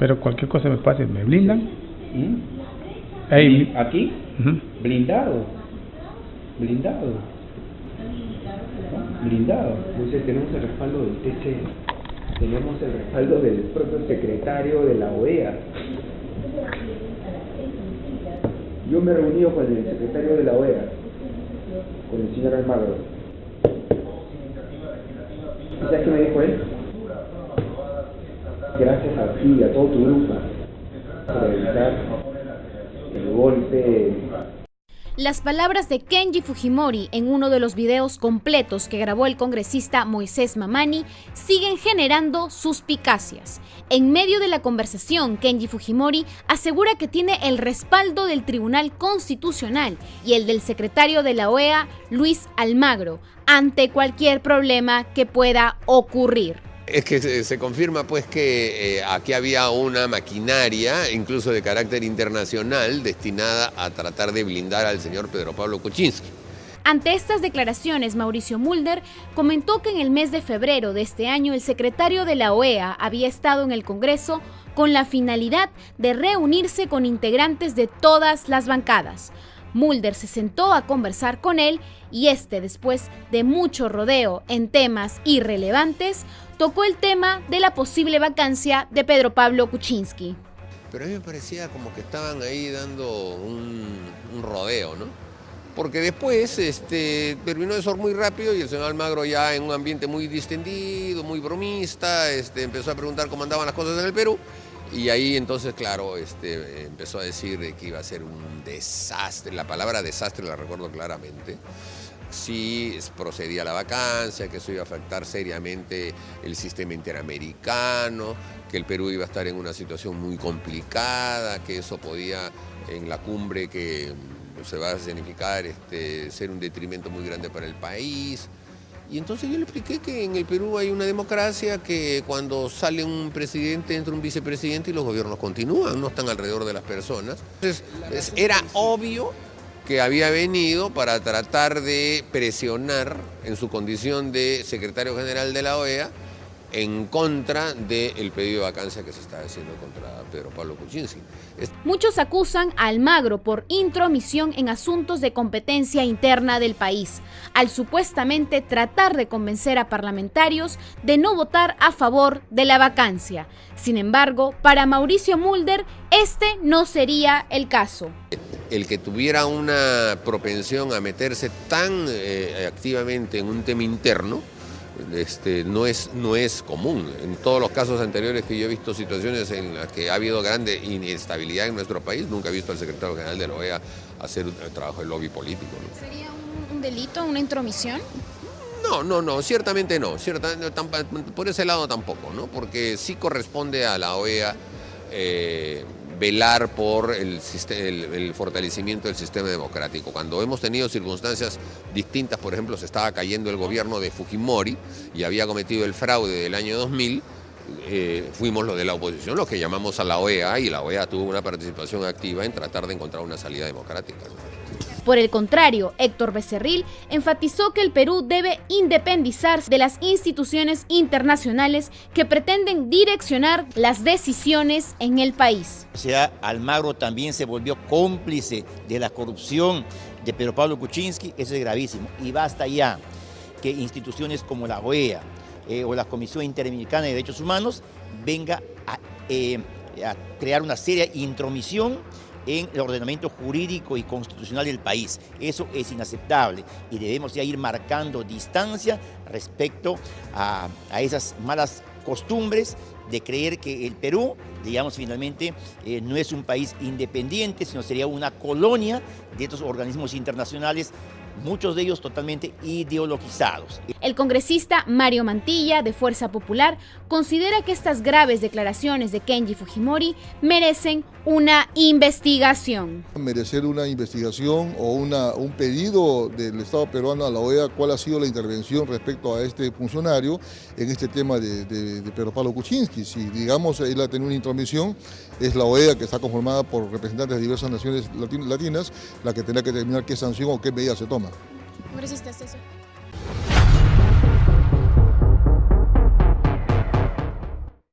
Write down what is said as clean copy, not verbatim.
Pero cualquier cosa me pase, ¿me blindan? ¿Aquí? Blindado. Blindado. Blindado. Entonces tenemos el respaldo del TC. Tenemos el respaldo del propio secretario de la OEA. Yo me he reunido con el secretario de la OEA, con el señor Almagro. ¿Sabes qué me dijo él? Gracias a ti y a todo tu grupo por evitar el golpe. Las palabras de Kenji Fujimori en uno de los videos completos que grabó el congresista Moisés Mamani siguen generando suspicacias. En medio de la conversación, Kenji Fujimori asegura que tiene el respaldo del Tribunal Constitucional y el del secretario de la OEA, Luis Almagro, ante cualquier problema que pueda ocurrir. Es que se confirma pues que aquí había una maquinaria, incluso de carácter internacional, destinada a tratar de blindar al señor Pedro Pablo Kuczynski. Ante estas declaraciones, Mauricio Mulder comentó que en el mes de febrero de este año el secretario de la OEA había estado en el Congreso con la finalidad de reunirse con integrantes de todas las bancadas. Mulder se sentó a conversar con él y después de mucho rodeo en temas irrelevantes, tocó el tema de la posible vacancia de Pedro Pablo Kuczynski. Pero a mí me parecía como que estaban ahí dando un rodeo, ¿no? Porque después terminó eso muy rápido y el señor Almagro, ya en un ambiente muy distendido, muy bromista, empezó a preguntar cómo andaban las cosas en el Perú. Y ahí entonces, claro, empezó a decir que iba a ser un desastre. La palabra desastre la recuerdo claramente. Sí, procedía a la vacancia, que eso iba a afectar seriamente el sistema interamericano, que el Perú iba a estar en una situación muy complicada, que eso podía, en la cumbre que se va a significar, ser un detrimento muy grande para el país. Y entonces yo le expliqué que en el Perú hay una democracia, que cuando sale un presidente entra un vicepresidente y los gobiernos continúan, no están alrededor de las personas. Entonces era obvio que había venido para tratar de presionar en su condición de secretario general de la OEA en contra del pedido de vacancia que se está haciendo contra Pedro Pablo Kuczynski. Muchos acusan a Almagro por intromisión en asuntos de competencia interna del país, al supuestamente tratar de convencer a parlamentarios de no votar a favor de la vacancia. Sin embargo, para Mauricio Mulder, no sería el caso. El que tuviera una propensión a meterse tan activamente en un tema interno, no es común. En todos los casos anteriores que yo he visto situaciones en las que ha habido grande inestabilidad en nuestro país, nunca he visto al secretario general de la OEA hacer un trabajo de lobby político, ¿no? ¿Sería un delito, una intromisión? No, ciertamente no. Por ese lado tampoco, ¿no? Porque sí corresponde a la OEA velar por el fortalecimiento del sistema democrático. Cuando hemos tenido circunstancias distintas, por ejemplo, se estaba cayendo el gobierno de Fujimori y había cometido el fraude del año 2000, fuimos los de la oposición los que llamamos a la OEA, y la OEA tuvo una participación activa en tratar de encontrar una salida democrática. Por el contrario, Héctor Becerril enfatizó que el Perú debe independizarse de las instituciones internacionales que pretenden direccionar las decisiones en el país. O sea, Almagro también se volvió cómplice de la corrupción de Pedro Pablo Kuczynski. Eso es gravísimo. Y basta ya que instituciones como la OEA o la Comisión Interamericana de Derechos Humanos venga a crear una seria intromisión en el ordenamiento jurídico y constitucional del país. Eso es inaceptable y debemos ya ir marcando distancia respecto a esas malas costumbres de creer que el Perú, digamos, finalmente no es un país independiente, sino sería una colonia de estos organismos internacionales, muchos de ellos totalmente ideologizados. El congresista Mario Mantilla, de Fuerza Popular, considera que estas graves declaraciones de Kenji Fujimori merecen una investigación. Merecer una investigación o un pedido del Estado peruano a la OEA, cuál ha sido la intervención respecto a este funcionario en este tema de Pedro Pablo Kuczynski. Si, digamos, él ha tenido una intromisión, es la OEA, que está conformada por representantes de diversas naciones latinas, la que tendrá que determinar qué sanción o qué medida se toma. ¿Congresista, es eso?